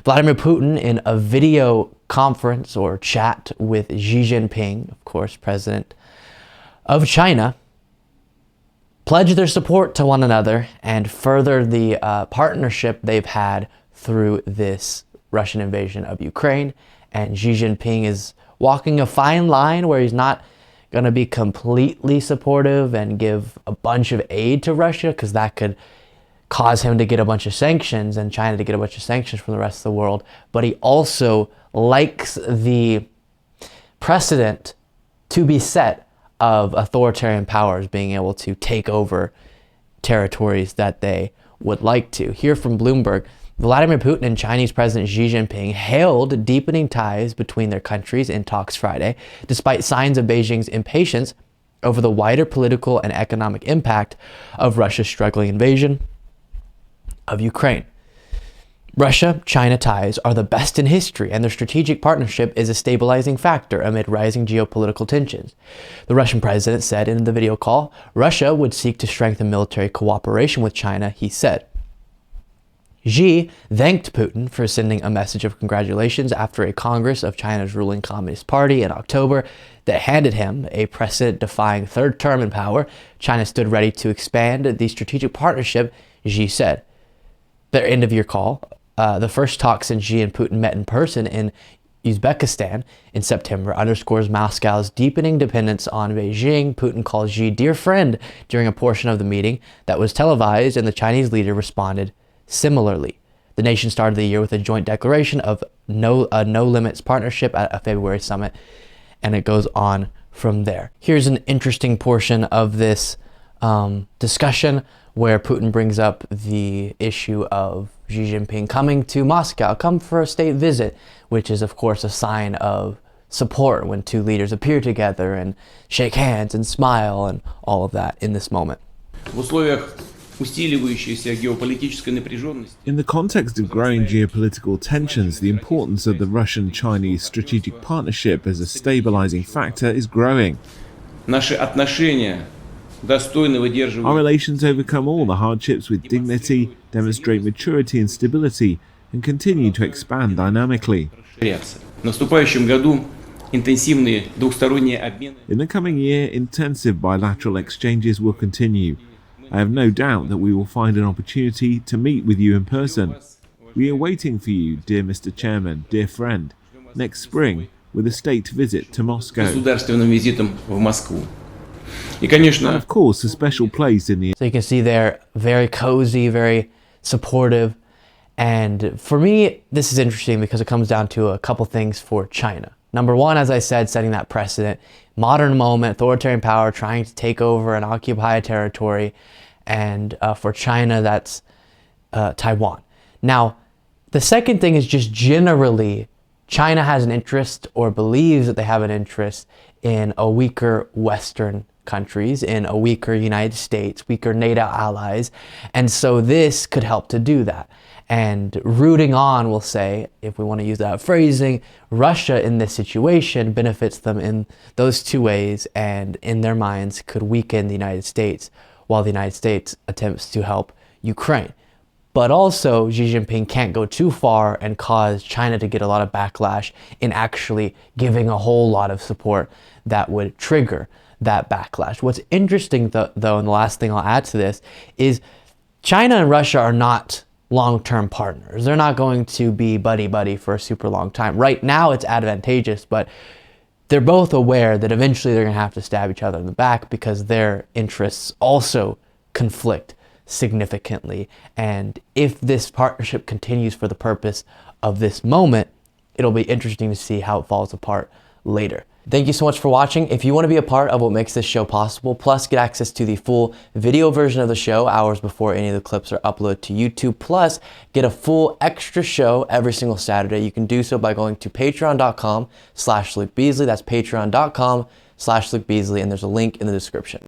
Vladimir Putin, in a video conference or chat with Xi Jinping, of course, president of China, pledged their support to one another and further the partnership they've had through this Russian invasion of Ukraine. And Xi Jinping is walking a fine line where he's not going to be completely supportive and give a bunch of aid to Russia, because that could cause him to get a bunch of sanctions and China to get a bunch of sanctions from the rest of the world. But he also likes the precedent to be set of authoritarian powers being able to take over territories that they would like to. Here from Bloomberg, Vladimir Putin and Chinese President Xi Jinping hailed deepening ties between their countries in talks Friday, despite signs of Beijing's impatience over the wider political and economic impact of Russia's struggling invasion of Ukraine. Russia-China ties are the best in history, and their strategic partnership is a stabilizing factor amid rising geopolitical tensions. The Russian president said in the video call, Russia would seek to strengthen military cooperation with China, he said. Xi thanked Putin for sending a message of congratulations after a Congress of China's ruling Communist Party in October that handed him a precedent-defying third term in power. China stood ready to expand the strategic partnership, Xi said. Their end-of-year call, the first talk since Xi and Putin met in person in Uzbekistan in September, underscores Moscow's deepening dependence on Beijing. Putin called Xi dear friend during a portion of the meeting that was televised, and the Chinese leader responded similarly. The nation started the year with a joint declaration of no limits partnership at a February summit, and it goes on from there. Here's an interesting portion of this discussion where Putin brings up the issue of Xi Jinping coming to Moscow, come for a state visit, which is of course a sign of support when two leaders appear together and shake hands and smile and all of that in this moment. In the context of growing geopolitical tensions, the importance of the Russian-Chinese strategic partnership as a stabilizing factor is growing. Our relations overcome all the hardships with dignity, demonstrate maturity and stability, and continue to expand dynamically. In the coming year, intensive bilateral exchanges will continue. I have no doubt that we will find an opportunity to meet with you in person. We are waiting for you, dear Mr. Chairman, dear friend, next spring with a state visit to Moscow. And of course, a special place in the... So you can see they're very cozy, very supportive. And for me, this is interesting because it comes down to a couple things for China. Number one, as I said, setting that precedent, modern moment, authoritarian power trying to take over and occupy a territory. And for China, that's Taiwan. Now, the second thing is just generally, China has an interest or believes that they have an interest in a weaker Western countries, in a weaker United States, weaker NATO allies. And so this could help to do that. And rooting on, we'll say, if we want to use that phrasing, Russia in this situation benefits them in those two ways, and in their minds could weaken the United States while the United States attempts to help Ukraine. But also, Xi Jinping can't go too far and cause China to get a lot of backlash in actually giving a whole lot of support that would trigger that backlash. What's interesting, though, and the last thing I'll add to this, is China and Russia are not long-term partners. They're not going to be buddy-buddy for a super long time. Right now, it's advantageous, but they're both aware that eventually they're going to have to stab each other in the back because their interests also conflict significantly. And if this partnership continues for the purpose of this moment, it'll be interesting to see how it falls apart later. Thank you so much for watching. If you want to be a part of what makes this show possible, plus get access to the full video version of the show hours before any of the clips are uploaded to YouTube, plus get a full extra show every single Saturday, you can do so by going to patreon.com/LukeBeasley. That's patreon.com/LukeBeasley, and there's a link in the description.